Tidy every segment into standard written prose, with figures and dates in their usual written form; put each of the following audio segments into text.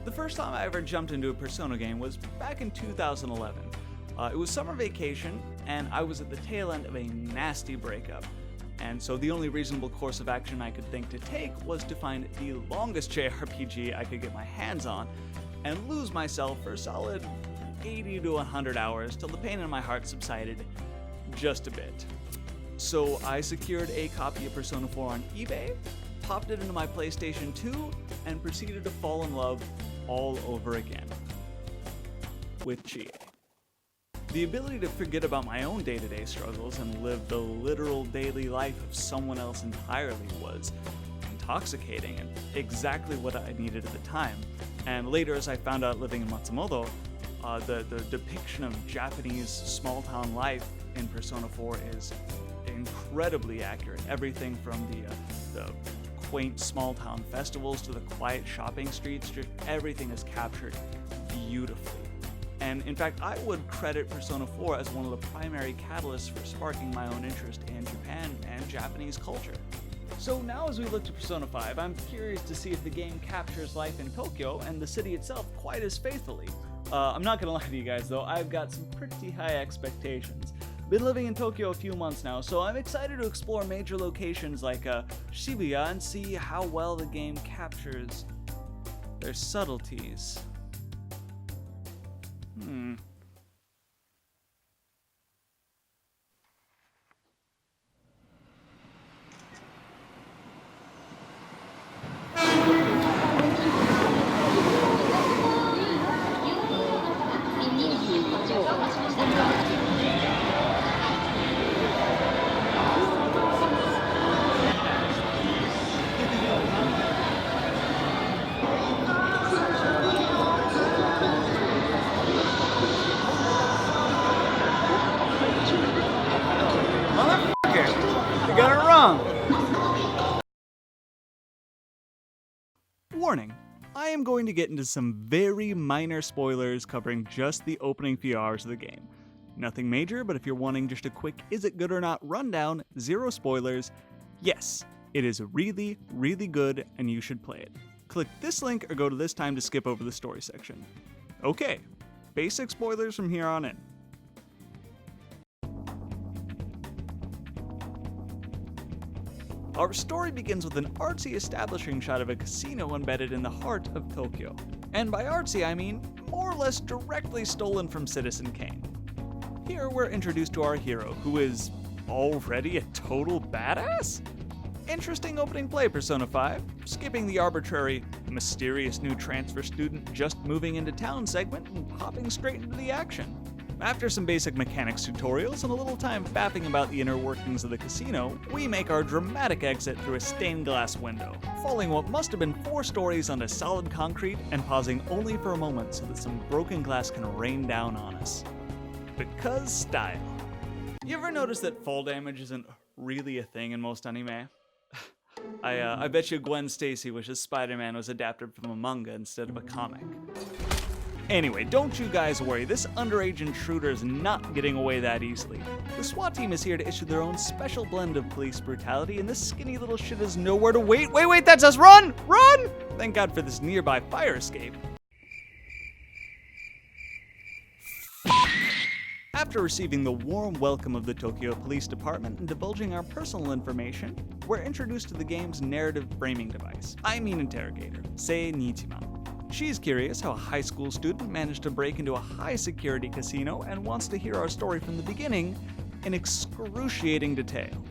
The first time I ever jumped into a Persona game was back in 2011. It was summer vacation, and I was at the tail end of a nasty breakup. And so the only reasonable course of action I could think to take was to find the longest JRPG I could get my hands on, and lose myself for a solid 80 to 100 hours till the pain in my heart subsided just a bit. So I secured a copy of Persona 4 on eBay, popped it into my PlayStation 2, and proceeded to fall in love all over again with GA. The ability to forget about my own day-to-day struggles and live the literal daily life of someone else entirely was intoxicating and exactly what I needed at the time. And later, as I found out living in Matsumoto, the depiction of Japanese small-town life in Persona 4 is incredibly accurate. Everything from the quaint small-town festivals to the quiet shopping streets, just everything is captured beautifully. And in fact, I would credit Persona 4 as one of the primary catalysts for sparking my own interest in Japan and Japanese culture. So now as we look to Persona 5, I'm curious to see if the game captures life in Tokyo and the city itself quite as faithfully. I'm not gonna lie to you guys though, I've got some pretty high expectations. Been living in Tokyo a few months now, so I'm excited to explore major locations like Shibuya and see how well the game captures their subtleties. You got it wrong! Warning, I am going to get into some very minor spoilers covering just the opening few hours of the game. Nothing major, but if you're wanting just a quick is it good or not rundown, zero spoilers, yes, it is really, really good and you should play it. Click this link or go to this time to skip over the story section. Okay, basic spoilers from here on in. Our story begins with an artsy establishing shot of a casino embedded in the heart of Tokyo. And by artsy, I mean more or less directly stolen from Citizen Kane. Here we're introduced to our hero, who is already a total badass? Interesting opening play, Persona 5, skipping the arbitrary, mysterious new transfer student just moving into town segment and hopping straight into the action. After some basic mechanics tutorials and a little time fapping about the inner workings of the casino, we make our dramatic exit through a stained glass window, falling what must have been 4 stories onto solid concrete and pausing only for a moment so that some broken glass can rain down on us. Because style. You ever notice that fall damage isn't really a thing in most anime? I bet you Gwen Stacy wishes Spider-Man was adapted from a manga instead of a comic. Anyway, don't you guys worry, this underage intruder is not getting away that easily. The SWAT team is here to issue their own special blend of police brutality, and this skinny little shit has nowhere to wait. Wait, that's us! Run! Run! Thank God for this nearby fire escape. After receiving the warm welcome of the Tokyo Police Department and divulging our personal information, we're introduced to the game's narrative framing device. I mean interrogator, Sei Nichima. She's curious how a high school student managed to break into a high-security casino and wants to hear our story from the beginning in excruciating detail.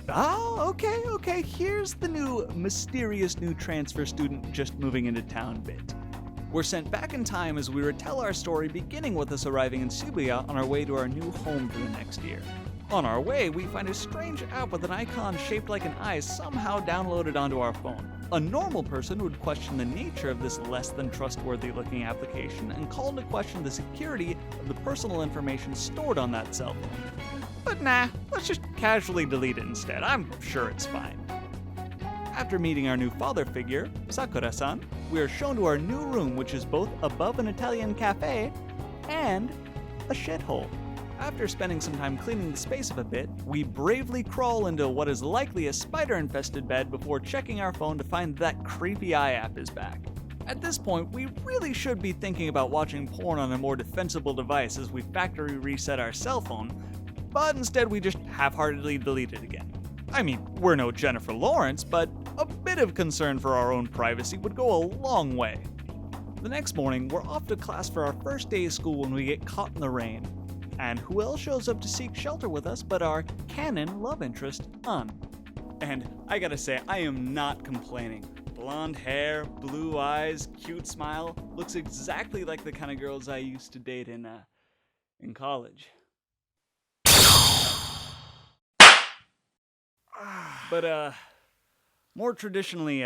Okay, here's the mysterious new transfer student just moving into town bit. We're sent back in time as we retell our story, beginning with us arriving in Shibuya on our way to our new home for the next year. On our way, we find a strange app with an icon shaped like an eye somehow downloaded onto our phone. A normal person would question the nature of this less than trustworthy looking application and call into question the security of the personal information stored on that cell phone. But nah, let's just casually delete it instead. I'm sure it's fine. After meeting our new father figure, Sakura-san, we are shown to our new room, which is both above an Italian cafe and a shithole. After spending some time cleaning the space up a bit, we bravely crawl into what is likely a spider-infested bed before checking our phone to find that creepy eye app is back. At this point, we really should be thinking about watching porn on a more defensible device as we factory reset our cell phone, but instead we just half-heartedly delete it again. I mean, we're no Jennifer Lawrence, but a bit of concern for our own privacy would go a long way. The next morning, we're off to class for our first day of school when we get caught in the rain. And who else shows up to seek shelter with us but our canon love interest, An. And I gotta say, I am not complaining. Blonde hair, blue eyes, cute smile, looks exactly like the kind of girls I used to date in college. But more traditionally,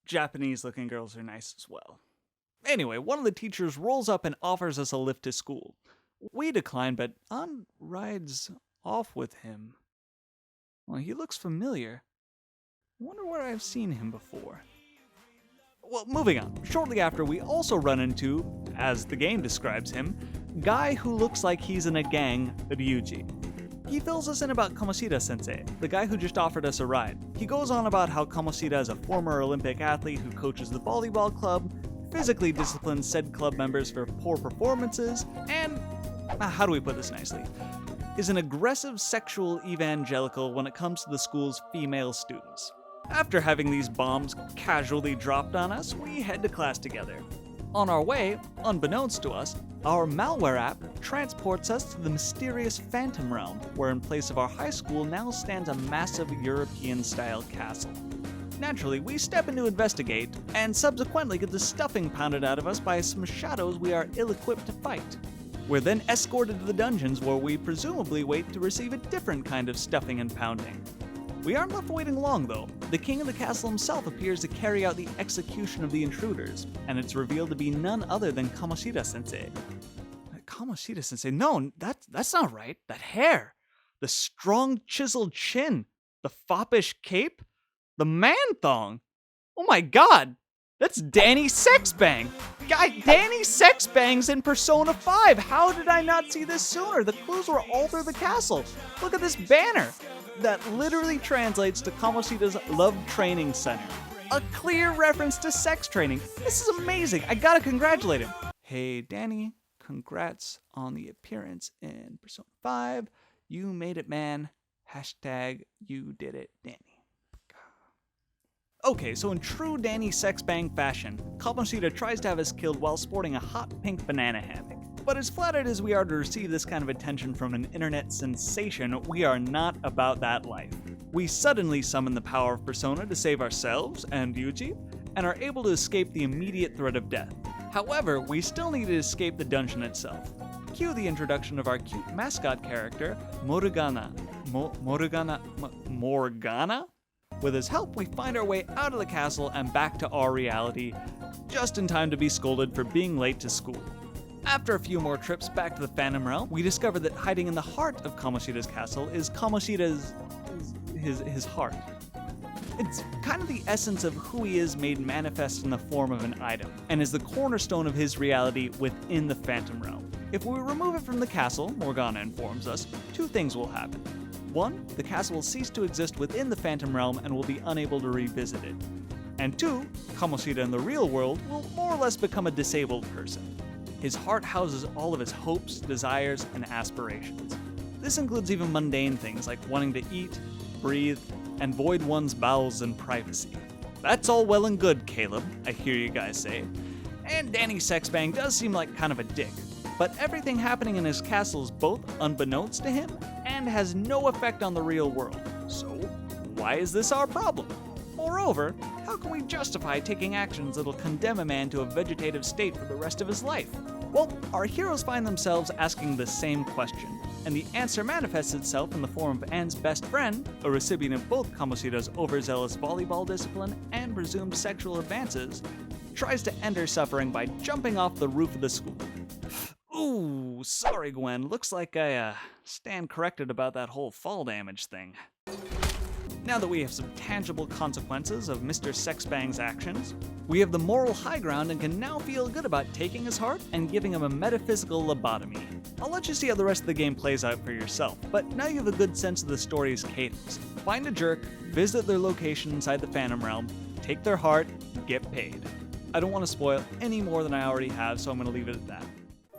Japanese-looking girls are nice as well. Anyway, one of the teachers rolls up and offers us a lift to school. We decline, but An rides off with him. Well, he looks familiar. Wonder where I've seen him before. Well, moving on. Shortly after, we also run into, as the game describes him, guy who looks like he's in a gang, Ryuji. He fills us in about Kamoshida-sensei, the guy who just offered us a ride. He goes on about how Kamoshida is a former Olympic athlete who coaches the volleyball club, physically disciplines said club members for poor performances, and, how do we put this nicely, is an aggressive sexual evangelical when it comes to the school's female students. After having these bombs casually dropped on us, we head to class together. On our way, unbeknownst to us, our malware app transports us to the mysterious Phantom Realm, where in place of our high school now stands a massive European-style castle. Naturally, we step in to investigate, and subsequently get the stuffing pounded out of us by some shadows we are ill-equipped to fight. We're then escorted to the dungeons where we presumably wait to receive a different kind of stuffing and pounding. We aren't left waiting long, though. The king of the castle himself appears to carry out the execution of the intruders, and it's revealed to be none other than Kamoshida-sensei. Kamoshida-sensei? No, that's not right. That hair! The strong, chiseled chin! The foppish cape! The man-thong! Oh my god! That's Danny Sexbang! Danny Sexbang's in Persona 5! How did I not see this sooner? The clues were all through the castle! Look at this banner! That literally translates to Kamoshida's Love Training Center. A clear reference to sex training. This is amazing. I gotta congratulate him. Hey, Danny, congrats on the appearance in Persona 5. You made it, man. Hashtag you did it, Danny. Okay, so in true Danny Sexbang fashion, Kamoshida tries to have us killed while sporting a hot pink banana hammock. But as flattered as we are to receive this kind of attention from an internet sensation, we are not about that life. We suddenly summon the power of Persona to save ourselves and Ryuji, and are able to escape the immediate threat of death. However, we still need to escape the dungeon itself. Cue the introduction of our cute mascot character, Morgana. Morgana? With his help, we find our way out of the castle and back to our reality, just in time to be scolded for being late to school. After a few more trips back to the Phantom Realm, we discover that hiding in the heart of Kamoshida's castle is Kamoshida's his heart. It's kind of the essence of who he is made manifest in the form of an item, and is the cornerstone of his reality within the Phantom Realm. If we remove it from the castle, Morgana informs us, two things will happen. One, the castle will cease to exist within the Phantom Realm and will be unable to revisit it. And two, Kamoshida in the real world will more or less become a disabled person. His heart houses all of his hopes, desires, and aspirations. This includes even mundane things like wanting to eat, breathe, and void one's bowels in privacy. That's all well and good, Caleb, I hear you guys say. And Danny Sexbang does seem like kind of a dick, but everything happening in his castle is both unbeknownst to him and has no effect on the real world. So, why is this our problem? Moreover, how can we justify taking actions that'll condemn a man to a vegetative state for the rest of his life? Well, our heroes find themselves asking the same question, and the answer manifests itself in the form of Anne's best friend, a recipient of both Kamoshida's overzealous volleyball discipline and presumed sexual advances, tries to end her suffering by jumping off the roof of the school. Ooh, sorry Gwen, looks like I stand corrected about that whole fall damage thing. Now that we have some tangible consequences of Mr. Sexbang's actions, we have the moral high ground and can now feel good about taking his heart and giving him a metaphysical lobotomy. I'll let you see how the rest of the game plays out for yourself, but now you have a good sense of the story's cadence. Find a jerk, visit their location inside the Phantom Realm, take their heart, get paid. I don't want to spoil any more than I already have, so I'm going to leave it at that.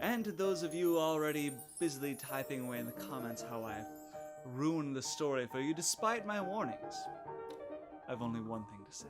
And to those of you already busily typing away in the comments how I ruined the story for you despite my warnings, I've only one thing to say.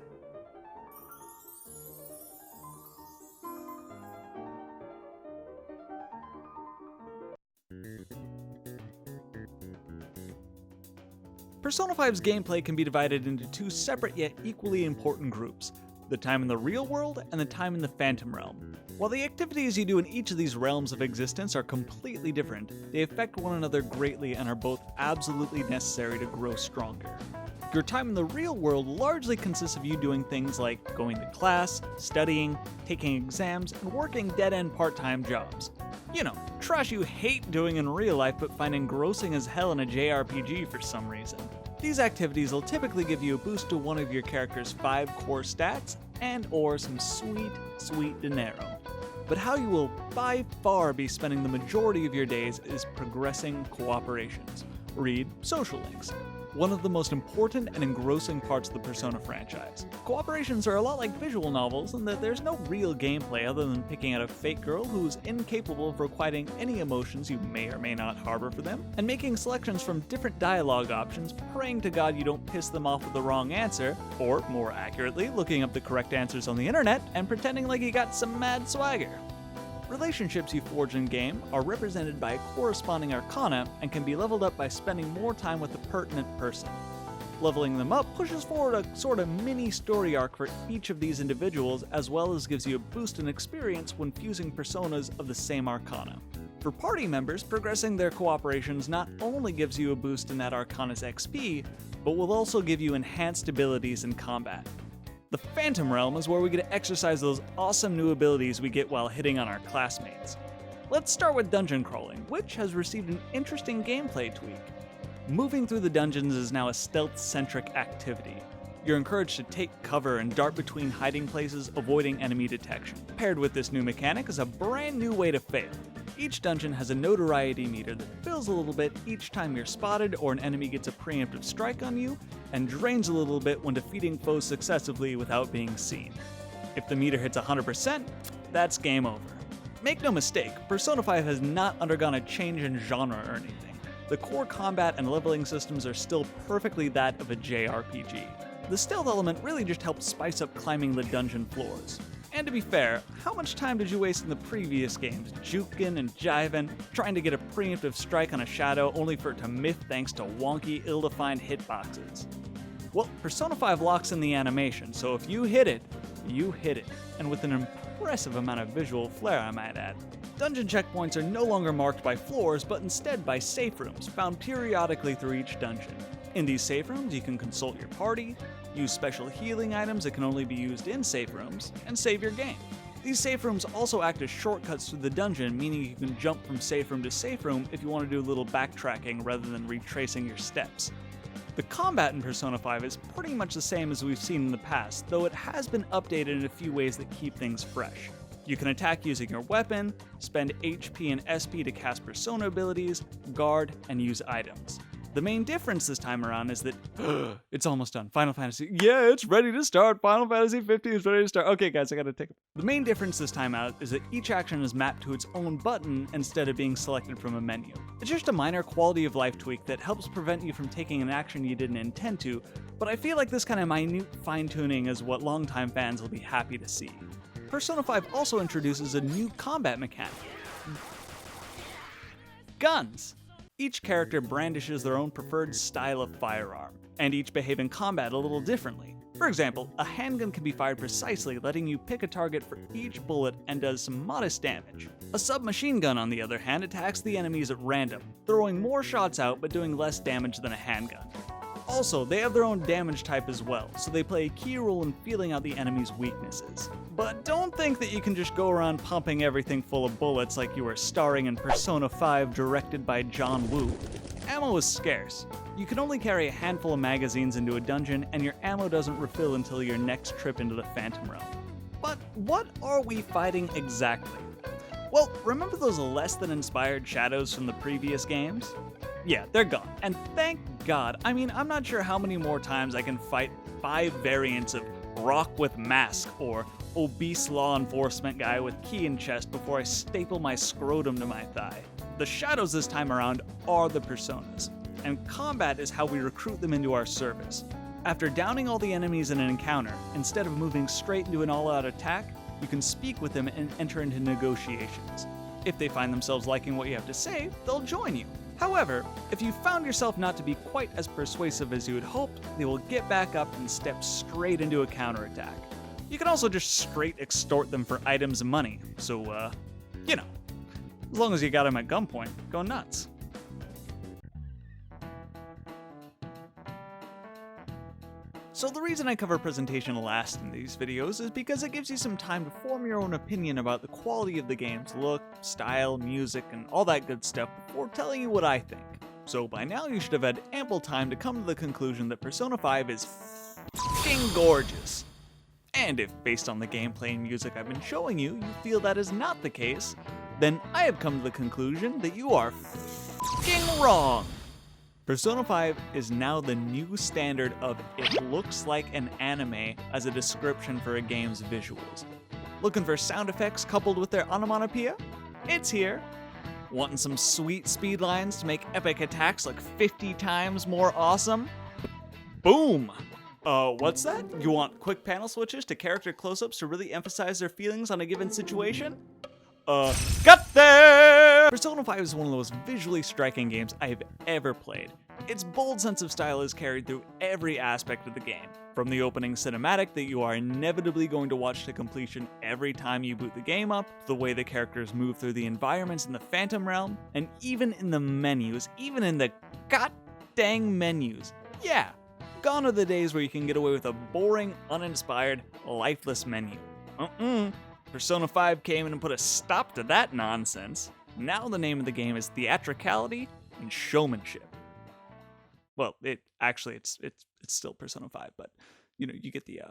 Persona 5's gameplay can be divided into two separate yet equally important groups: the time in the real world and the time in the Phantom Realm. While the activities you do in each of these realms of existence are completely different, they affect one another greatly and are both absolutely necessary to grow stronger. Your time in the real world largely consists of you doing things like going to class, studying, taking exams, and working dead-end part-time jobs. You know, trash you hate doing in real life but find engrossing as hell in a JRPG for some reason. These activities will typically give you a boost to one of your character's 5 core stats and/or some sweet dinero. But how you will by far be spending the majority of your days is progressing cooperations. Read social links. One of the most important and engrossing parts of the Persona franchise. Cooperations are a lot like visual novels in that there's no real gameplay other than picking out a fake girl who's incapable of requiting any emotions you may or may not harbor for them, and making selections from different dialogue options, praying to God you don't piss them off with the wrong answer, or more accurately, looking up the correct answers on the internet and pretending like you got some mad swagger. Relationships you forge in-game are represented by a corresponding arcana and can be leveled up by spending more time with the pertinent person. Leveling them up pushes forward a sort of mini story arc for each of these individuals, as well as gives you a boost in experience when fusing personas of the same arcana. For party members, progressing their cooperations not only gives you a boost in that arcana's XP, but will also give you enhanced abilities in combat. The Phantom Realm is where we get to exercise those awesome new abilities we get while hitting on our classmates. Let's start with dungeon crawling, which has received an interesting gameplay tweak. Moving through the dungeons is now a stealth-centric activity. You're encouraged to take cover and dart between hiding places, avoiding enemy detection. Paired with this new mechanic is a brand new way to fail. Each dungeon has a notoriety meter that fills a little bit each time you're spotted or an enemy gets a preemptive strike on you, and drains a little bit when defeating foes successively without being seen. If the meter hits 100%, that's game over. Make no mistake, Persona 5 has not undergone a change in genre or anything. The core combat and leveling systems are still perfectly that of a JRPG. The stealth element really just helps spice up climbing the dungeon floors. And to be fair, how much time did you waste in the previous games, juking and jiving, trying to get a preemptive strike on a shadow only for it to miss thanks to wonky, ill-defined hitboxes? Well, Persona 5 locks in the animation, so if you hit it, you hit it, and with an impressive amount of visual flair, I might add. Dungeon checkpoints are no longer marked by floors, but instead by safe rooms, found periodically through each dungeon. In these safe rooms, you can consult your party, use special healing items that can only be used in safe rooms, and save your game. These safe rooms also act as shortcuts through the dungeon, meaning you can jump from safe room to safe room if you want to do a little backtracking rather than retracing your steps. The combat in Persona 5 is pretty much the same as we've seen in the past, though it has been updated in a few ways that keep things fresh. You can attack using your weapon, spend HP and SP to cast persona abilities, guard, and use items. The main difference this time around is that it's almost done. Final Fantasy, yeah, it's ready to start. Final Fantasy 15 is ready to start. Okay, guys, I gotta take it. The main difference this time out is that each action is mapped to its own button instead of being selected from a menu. It's just a minor quality of life tweak that helps prevent you from taking an action you didn't intend to, but I feel like this kind of minute fine-tuning is what longtime fans will be happy to see. Persona 5 also introduces a new combat mechanic: guns. Each character brandishes their own preferred style of firearm, and each behave in combat a little differently. For example, a handgun can be fired precisely, letting you pick a target for each bullet and does some modest damage. A submachine gun, on the other hand, attacks the enemies at random, throwing more shots out but doing less damage than a handgun. Also, they have their own damage type as well, so they play a key role in feeling out the enemy's weaknesses. But don't think that you can just go around pumping everything full of bullets like you were starring in Persona 5 directed by John Woo. Ammo is scarce. You can only carry a handful of magazines into a dungeon, and your ammo doesn't refill until your next trip into the Phantom Realm. But what are we fighting exactly? Well, remember those less than inspired shadows from the previous games? Yeah, they're gone, and thank God. I mean, I'm not sure how many more times I can fight 5 variants of Rock with Mask, or obese law enforcement guy with key in chest before I staple my scrotum to my thigh. The shadows this time around are the personas, and combat is how we recruit them into our service. After downing all the enemies in an encounter, instead of moving straight into an all-out attack, you can speak with them and enter into negotiations. If they find themselves liking what you have to say, they'll join you. However, if you found yourself not to be quite as persuasive as you had hoped, they will get back up and step straight into a counterattack. You can also just straight extort them for items and money, so, as long as you got them at gunpoint, go nuts. So the reason I cover presentation last in these videos is because it gives you some time to form your own opinion about the quality of the game's look, style, music, and all that good stuff before telling you what I think. So by now you should have had ample time to come to the conclusion that Persona 5 is f***ing gorgeous. And if, based on the gameplay and music I've been showing you, you feel that is not the case, then I have come to the conclusion that you are f***ing wrong. Persona 5 is now the new standard of it looks like an anime as a description for a game's visuals. Looking for sound effects coupled with their onomatopoeia? It's here. Wanting some sweet speed lines to make epic attacks like 50 times more awesome? Boom! What's that? You want quick panel switches to character close-ups to really emphasize their feelings on a given situation? Got there! Persona 5 is one of the most visually striking games I have ever played. Its bold sense of style is carried through every aspect of the game. From the opening cinematic that you are inevitably going to watch to completion every time you boot the game up, to the way the characters move through the environments in the Phantom Realm, and even in the menus, even in the god-dang menus. Yeah, gone are the days where you can get away with a boring, uninspired, lifeless menu. Persona 5 came in and put a stop to that nonsense. Now the name of the game is theatricality and showmanship. Well, it's still Persona 5, but you get the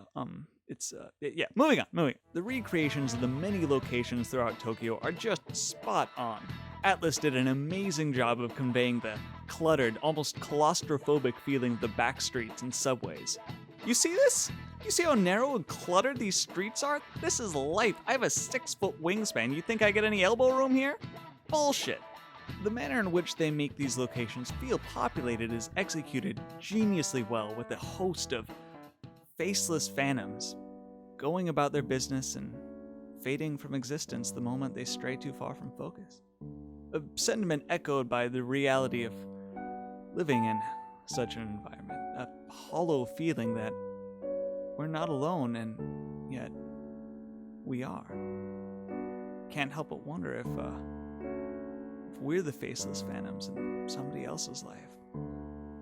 moving on. The recreations of the many locations throughout Tokyo are just spot on. Atlus did an amazing job of conveying the cluttered, almost claustrophobic feeling of the back streets and subways. You see this? You see how narrow and cluttered these streets are? This is life. I have a 6-foot wingspan. You think I get any elbow room here? Bullshit. The manner in which they make these locations feel populated is executed geniusly well, with a host of faceless phantoms going about their business and fading from existence the moment they stray too far from focus. A sentiment echoed by the reality of living in such an environment, a hollow feeling that we're not alone, and yet we are. Can't help but wonder if we're the faceless phantoms in somebody else's life,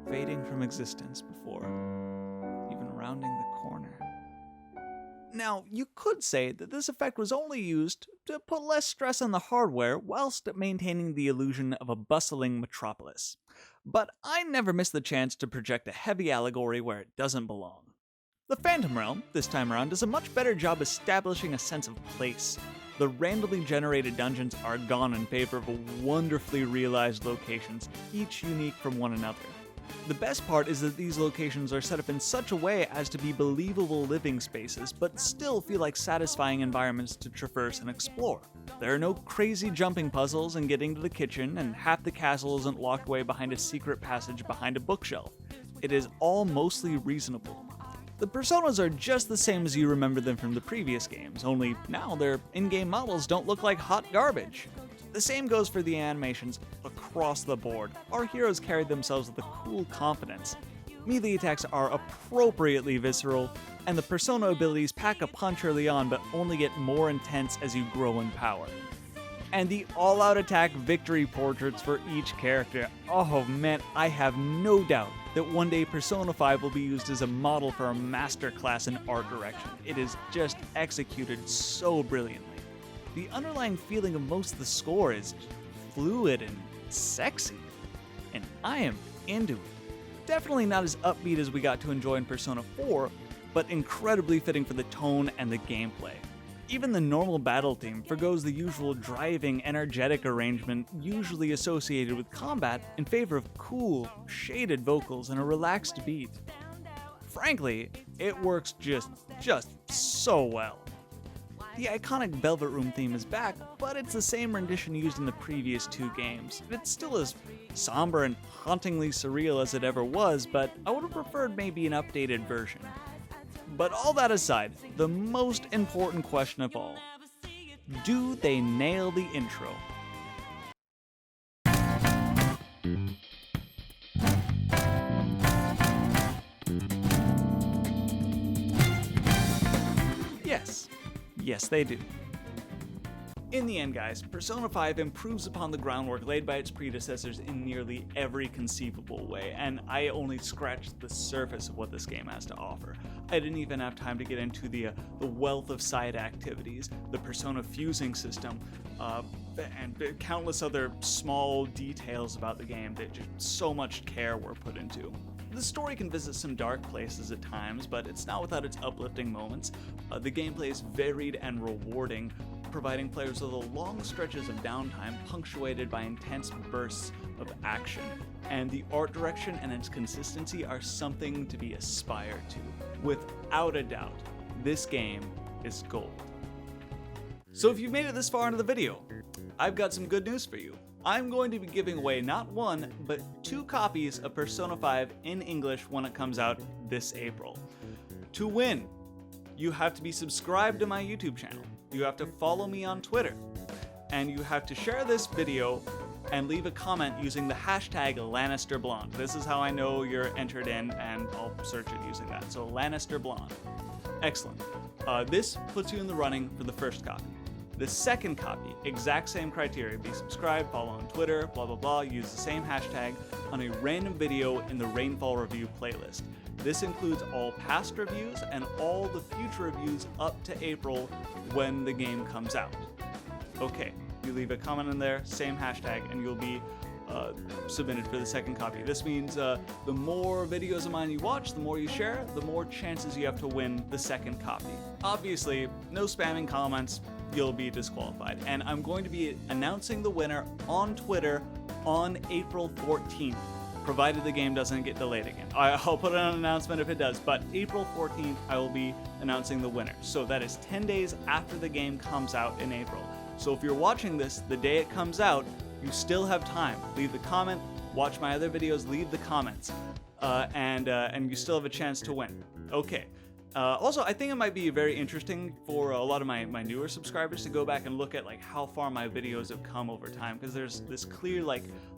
fading from existence before even rounding the corner. Now, you could say that this effect was only used to put less stress on the hardware whilst maintaining the illusion of a bustling metropolis. But I never miss the chance to project a heavy allegory where it doesn't belong. The Phantom Realm, this time around, does a much better job establishing a sense of place. The randomly generated dungeons are gone in favor of wonderfully realized locations, each unique from one another. The best part is that these locations are set up in such a way as to be believable living spaces, but still feel like satisfying environments to traverse and explore. There are no crazy jumping puzzles and getting to the kitchen, and half the castle isn't locked away behind a secret passage behind a bookshelf. It is all mostly reasonable. The personas are just the same as you remember them from the previous games, only now their in-game models don't look like hot garbage. The same goes for the animations across the board. Our heroes carry themselves with a cool confidence. Melee attacks are appropriately visceral, and the persona abilities pack a punch early on but only get more intense as you grow in power. And the all-out attack victory portraits for each character. Oh man, I have no doubt that one day Persona 5 will be used as a model for a masterclass in art direction. It is just executed so brilliantly. The underlying feeling of most of the score is fluid and sexy, and I am into it. Definitely not as upbeat as we got to enjoy in Persona 4, but incredibly fitting for the tone and the gameplay. Even the normal battle theme forgoes the usual driving, energetic arrangement usually associated with combat in favor of cool, shaded vocals and a relaxed beat. Frankly, it works just so well. The iconic Velvet Room theme is back, but it's the same rendition used in the previous 2 games. It's still as somber and hauntingly surreal as it ever was, but I would have preferred maybe an updated version. But all that aside, the most important question of all, do they nail the intro? Yes, they do. In the end, guys, Persona 5 improves upon the groundwork laid by its predecessors in nearly every conceivable way, and I only scratched the surface of what this game has to offer. I didn't even have time to get into the wealth of side activities, the Persona fusing system, and countless other small details about the game that just so much care were put into. The story can visit some dark places at times, but it's not without its uplifting moments. The gameplay is varied and rewarding, providing players with long stretches of downtime punctuated by intense bursts of action. And the art direction and its consistency are something to be aspired to. Without a doubt, this game is gold. So if you've made it this far into the video, I've got some good news for you. I'm going to be giving away not 1, but 2 copies of Persona 5 in English when it comes out this April. To win, you have to be subscribed to my YouTube channel, you have to follow me on Twitter, and you have to share this video and leave a comment using the hashtag LannisterBlonde. This is how I know you're entered in, and I'll search it using that. So LannisterBlonde. Excellent. This puts you in the running for the first copy. The second copy, exact same criteria, be subscribed, follow on Twitter, blah blah blah, use the same hashtag on a random video in the Rainfall review playlist. This includes all past reviews and all the future reviews up to April when the game comes out. Okay, you leave a comment in there, same hashtag, and you'll be submitted for the second copy. This means the more videos of mine you watch, the more you share, the more chances you have to win the second copy. Obviously, no spamming comments, you'll be disqualified. And I'm going to be announcing the winner on Twitter on April 14th, provided the game doesn't get delayed again. I'll put out an announcement if it does, but April 14th, I will be announcing the winner. So that is 10 days after the game comes out in April. So if you're watching this the day it comes out, you still have time. Leave the comment, watch my other videos, leave the comments, and you still have a chance to win. Okay. Also, I think it might be very interesting for a lot of my newer subscribers to go back and look at how far my videos have come over time, because there's this clear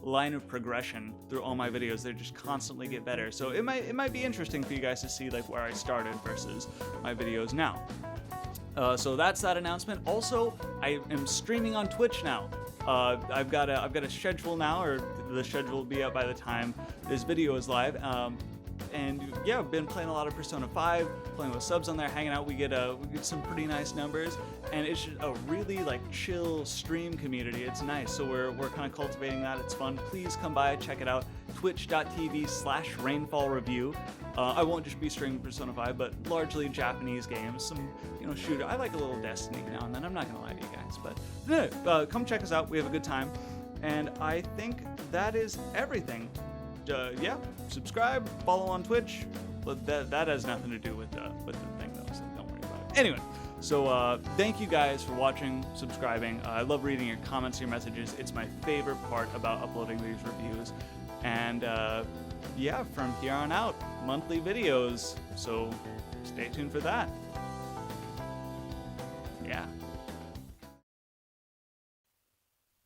line of progression through all my videos. They just constantly get better. So it might be interesting for you guys to see where I started versus my videos now. So that's that announcement. Also, I am streaming on Twitch now. I've got a schedule now, or the schedule will be up by the time this video is live. And yeah, I've been playing a lot of Persona 5, playing with subs on there, hanging out. We get some pretty nice numbers, and it's just a really chill stream community. It's nice, so we're kind of cultivating that. It's fun. Please come by, check it out. Twitch.tv/RainfallReview. I won't just be streaming Persona 5, but largely Japanese games, some shooter. I like a little Destiny now and then. I'm not gonna lie to you guys, but come check us out. We have a good time, and I think that is everything. Yeah, subscribe, follow on Twitch, but that has nothing to do with the thing though, so don't worry about it. Anyway, so thank you guys for watching, subscribing. I love reading your comments, your messages. It's my favorite part about uploading these reviews. And yeah, from here on out, monthly videos, so stay tuned for that. Yeah.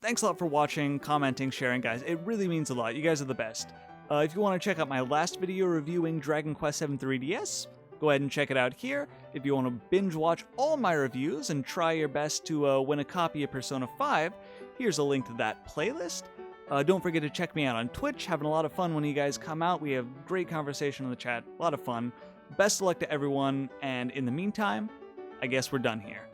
Thanks a lot for watching, commenting, sharing, guys. It really means a lot. You guys are the best. If you want to check out my last video reviewing Dragon Quest VII 3DS, go ahead and check it out here. If you want to binge watch all my reviews and try your best to win a copy of Persona 5, here's a link to that playlist. Don't forget to check me out on Twitch, having a lot of fun when you guys come out. We have great conversation in the chat, a lot of fun. Best of luck to everyone, and in the meantime, I guess we're done here.